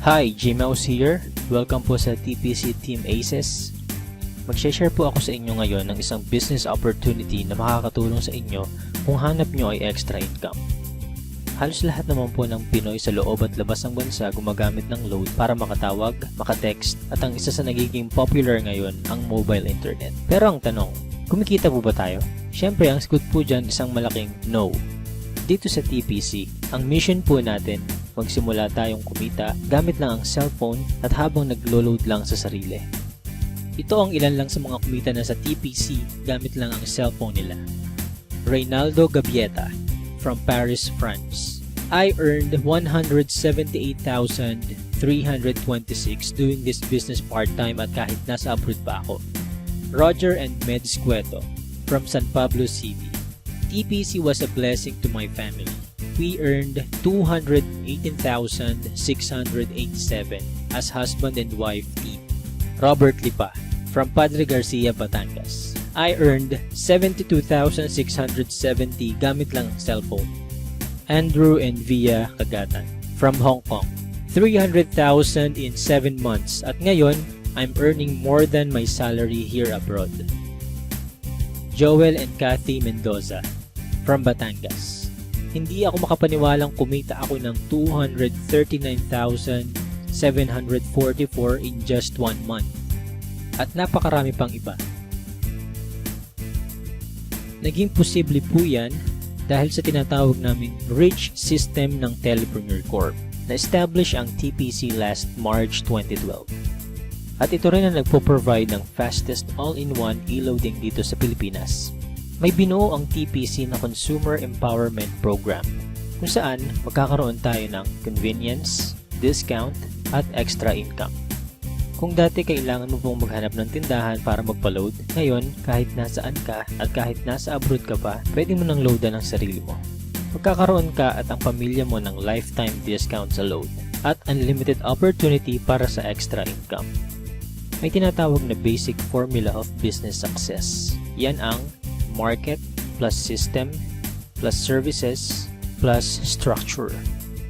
Hi, Gmouse here. Welcome po sa TPC Team Aces. Mag-share po ako sa inyo ngayon ng isang business opportunity na makakatulong sa inyo kung hanap nyo ay extra income. Halos lahat naman po ng Pinoy sa loob at labas ng bansa gumagamit ng load para makatawag, makatext, at ang isa sa nagiging popular ngayon ang mobile internet. Pero ang tanong, kumikita po ba tayo? Siyempre, ang sagot po dyan isang malaking no. Dito sa TPC, ang mission po natin, magsimula tayong kumita gamit lang ang cellphone at habang naglo-load lang sa sarili. Ito ang ilan lang sa mga kumita na sa TPC gamit lang ang cellphone nila. Reynaldo Gabieta from Paris, France. I earned 178,326 doing this business part-time at kahit nasa abroad pa ako. Roger and Meds Cueto from San Pablo City. TPC was a blessing to my family. We earned 218,687 as husband and wife team. Robert Lipa from Padre Garcia, Batangas. I earned 72,670 gamit lang ang cellphone. Andrew and Via Kagatan from Hong Kong. 300,000 in 7 months at ngayon, I'm earning more than my salary here abroad. Joel and Kathy Mendoza from Batangas. Hindi ako makapaniwalang kumita ako ng 239,744 in just 1 month. At napakarami pang iba. Naging posible po yan dahil sa tinatawag naming Rich System ng Telepreneur Corp. Na-establish ang TPC last March 2012. At ito rin ang nagpo-provide ng fastest all-in-one e-loading dito sa Pilipinas. May binuo ang TPC na Consumer Empowerment Program kung saan magkakaroon tayo ng convenience, discount, at extra income. Kung dati kailangan mo pong maghanap ng tindahan para magpa-load, ngayon kahit nasaan ka at kahit nasa abroad ka pa, pwede mo nang loadan ang sarili mo. Magkakaroon ka at ang pamilya mo ng lifetime discount sa load at unlimited opportunity para sa extra income. May tinatawag na basic formula of business success. Yan ang market plus system plus services plus structure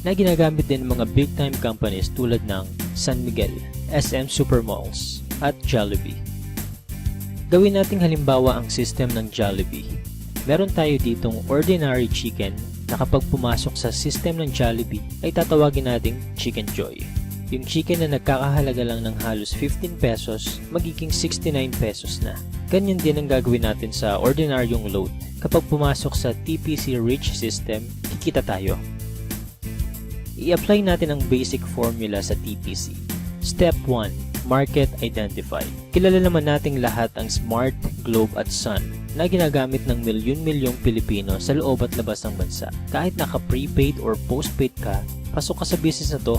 na ginagamit din ng mga big time companies tulad ng San Miguel, SM Supermalls at Jollibee. Gawin nating halimbawa ang system ng Jollibee. Meron tayo ditong ordinary chicken na kapag pumasok sa system ng Jollibee ay tatawagin nating Chicken Joy. Yung chicken na nagkakahalaga lang ng halos 15 pesos, magiging 69 pesos na. Ganyan din ang gagawin natin sa ordinaryong load. Kapag pumasok sa TPC Rich System, kikita tayo. I-apply natin ang basic formula sa TPC. Step 1. Market Identify. Kilala naman nating lahat ang Smart, Globe at Sun na ginagamit ng milyon-milyong Pilipino sa loob at labas ng bansa. Kahit naka-prepaid or postpaid ka, pasok ka sa business na to.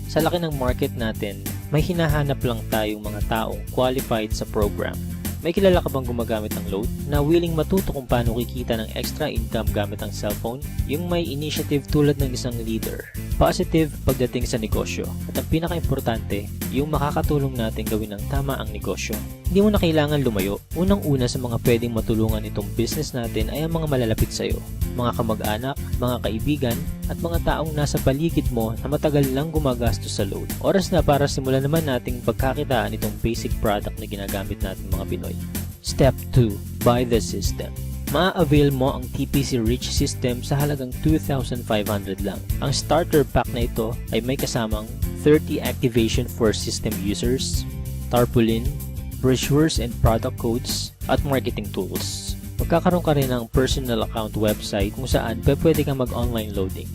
Sa laki ng market natin, may hinahanap lang tayong mga taong qualified sa program. May kilala ka bang gumagamit ng load na willing matuto kung paano kikita ng extra income gamit ang cellphone? Yung may initiative tulad ng isang leader. Positive pagdating sa negosyo. At ang pinaka-importante, yung makakatulong natin gawin ng tama ang negosyo. Hindi mo na kailangan lumayo. Unang-una sa mga pwedeng matulungan itong business natin ay ang mga malalapit sa'yo. Mga kamag-anak, mga kaibigan, at mga taong nasa paligid mo na matagal lang gumagastos sa load. Oras na para simulan naman nating pagkakitaan itong basic product na ginagamit natin mga Pinoy. Step 2. Buy the system. Ma-avail mo ang TPC Rich System sa halagang 2,500 lang. Ang starter pack na ito ay may kasamang 30 activation for system users, tarpaulin, brochures and product codes, at marketing tools. Magkakaroon ka rin ng personal account website kung saan pwede kang mag-online loading.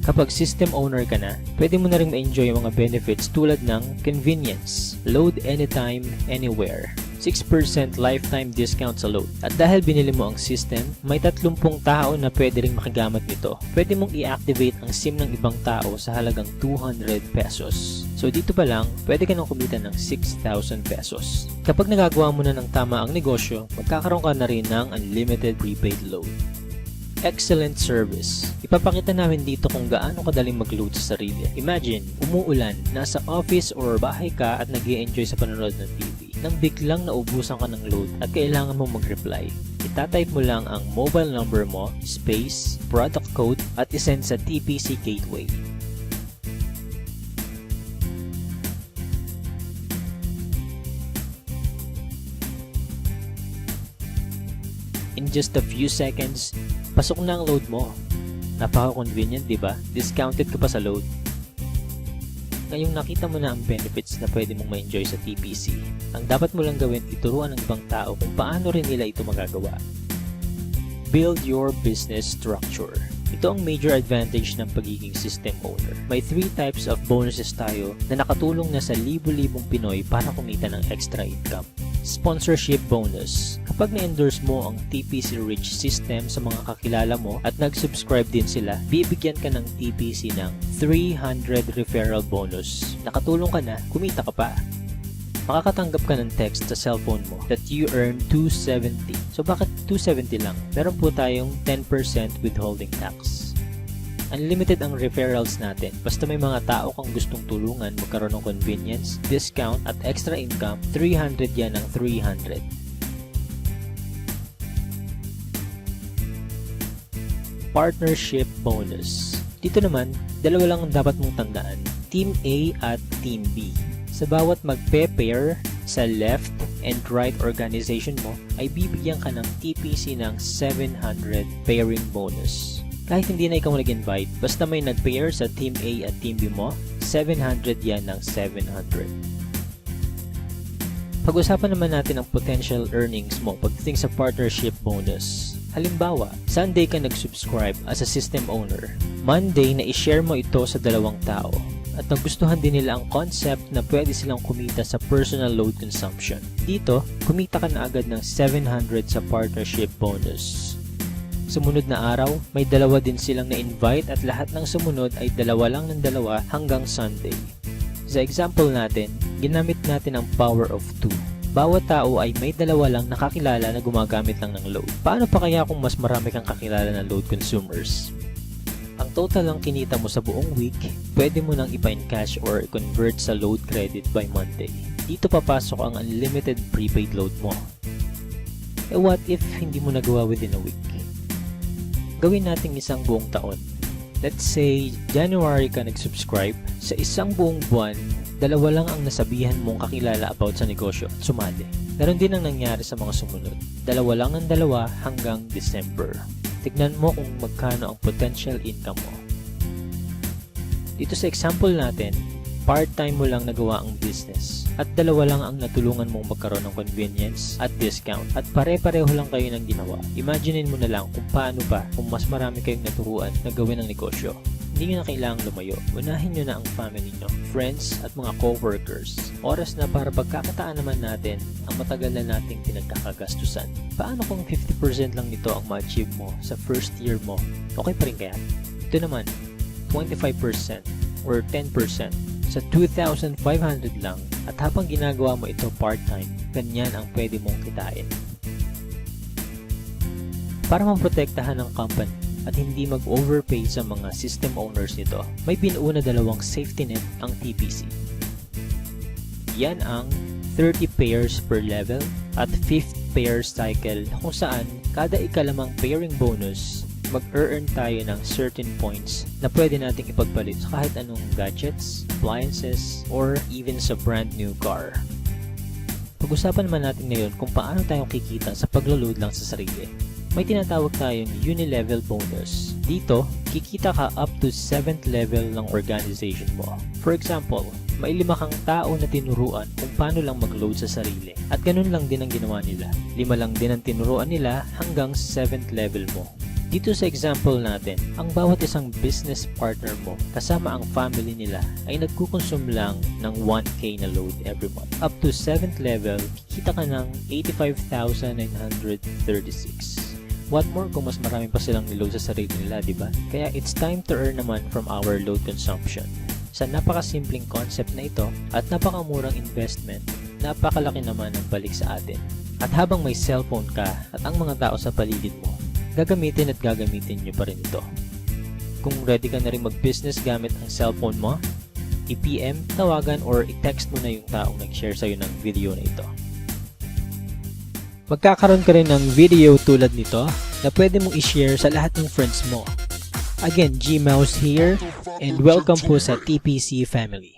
Kapag system owner ka na, pwede mo na rin ma-enjoy yung mga benefits tulad ng convenience, load anytime, anywhere, 6% lifetime discount sa load. At dahil binili mo ang system, may 30 tao na pwede rin makigamit nito. Pwede mong i-activate ang SIM ng ibang tao sa halagang 200 pesos. So dito pa lang, pwede ka nang kumita ng 6,000 pesos. Kapag nagagawa mo na ng tama ang negosyo, magkakaroon ka na rin ng unlimited prepaid load. Excellent service. Ipapakita namin dito kung gaano kadaling mag-load sa sarili. Imagine, umuulan, nasa office or bahay ka at nag-i-enjoy sa panonood ng TV. Nang biglang naubusan ka ng load at kailangan mong mag-reply, itatype mo lang ang mobile number mo, space, product code at isend sa TPC Gateway. just a few seconds, pasok na ang load mo. Napaka-convenient, di ba? Discounted ka pa sa load. Ngayong nakita mo na ang benefits na pwede mong ma-enjoy sa TPC, ang dapat mo lang gawin ituruan ng ibang tao kung paano rin nila ito magagawa. Build your business structure. Ito ang major advantage ng pagiging system owner. May 3 types of bonuses tayo na nakatulong na sa libo-libong Pinoy para kumita ng extra income. Sponsorship bonus. Kapag na-endorse mo ang TPC Rich system sa mga kakilala mo at nag-subscribe din sila, bibigyan ka ng TPC ng 300 referral bonus. Nakatulong ka na, kumita ka pa. Makakatanggap ka ng text sa cellphone mo that you earn 270. So bakit 270 lang? Meron po tayong 10% withholding tax. Unlimited ang referrals natin. Basta may mga tao kang gustong tulungan magkaroon ng convenience, discount at extra income, 300 yan ng 300. Partnership bonus. Dito naman, dalawa lang ang dapat mong tandaan. Team A at Team B. Sa bawat magpe-pair sa left and right organization mo, ay bibigyan ka ng TPC ng 700 pairing bonus. Kahit hindi na ikaw nag-invite, basta may nag-pair sa Team A at Team B mo, 700 yan ng 700. Pag-usapan naman natin ang potential earnings mo pagdating sa partnership bonus. Halimbawa, Sunday ka nag-subscribe as a system owner. Monday na i-share mo ito sa 2 tao. At nagustuhan din nila ang concept na pwede silang kumita sa personal load consumption. Dito, kumita ka na agad ng 700 sa partnership bonus. Sumunod na araw, may 2 din silang na-invite at lahat ng sumunod ay 2 lang ng 2 hanggang Sunday. Sa example natin, ginamit natin ang power of 2. Bawat tao ay may 2 lang nakakilala na gumagamit lang ng load. Paano pa kaya kung mas marami kang kakilala na load consumers? Ang total lang kinita mo sa buong week, pwede mo nang ipa-encash or convert sa load credit by Monday. Dito papasok ang unlimited prepaid load mo. Eh what if hindi mo nagawa within a week? Gawin natin isang buong taon. Let's say, January ka nag-subscribe. Sa isang buong buwan, 2 lang ang nasabihan mong kakilala about sa negosyo at sumali. Ganon din ang nangyari sa mga sumunod. 2 lang ng 2 hanggang December. Tignan mo kung magkano ang potential income mo. Dito sa example natin, part-time mo lang nagawa ang business at 2 lang ang natulungan mong magkaroon ng convenience at discount at pare-pareho lang kayo ng ginawa. Imaginein mo na lang kung paano pa kung mas marami kayong naturuan na gawin ang negosyo. Hindi nyo na kailangang lumayo. Unahin nyo na ang family nyo, friends at mga co-workers. Oras na para pagkakataan naman natin ang matagal na nating pinagkakagastusan. Paano kung 50% lang nito ang ma-achieve mo sa first year mo? Okay pa rin kaya? Ito naman, 25% or 10% sa 2,500 lang at habang ginagawa mo ito part-time, ganyan ang pwede mong kitain. Para maprotektahan ng company at hindi mag-overpay sa mga system owners nito, may binuo na 2 safety net ang TPC. Yan ang 30 pairs per level at 5th pair cycle kung saan kada ikalimang pairing bonus, mag-earn tayo ng certain points na pwede nating ipagpalit sa kahit anong gadgets, appliances, or even sa brand new car. Pag-usapan naman natin ngayon kung paano tayo kikita sa paglo-load lang sa sarili. May tinatawag tayong uni-level bonus. Dito, kikita ka up to 7th level ng organization mo. For example, may 5 kang tao na tinuruan kung paano lang mag-load sa sarili. At ganun lang din ang ginawa nila. 5 lang din ang tinuruan nila hanggang 7th level mo. Dito sa example natin, ang bawat isang business partner mo kasama ang family nila ay nagkukonsume lang ng 1K na load every month. Up to 7th level, kikita ka ng 85,936. What more kung mas marami pa silang niload sa sarili nila, diba? Kaya it's time to earn naman from our load consumption. Sa napakasimpleng concept na ito at napakamurang investment, napakalaki naman ang balik sa atin. At habang may cellphone ka at ang mga tao sa paligid mo, gagamitin nyo pa rin ito. Kung ready ka na rin mag-business gamit ang cellphone mo, i-PM, tawagan or i-text mo na yung taong nag-share sa'yo ng video na ito. Magkakaroon ka rin ng video tulad nito na pwede mong i-share sa lahat ng friends mo. Again, G-Mouse here and welcome po sa TPC family.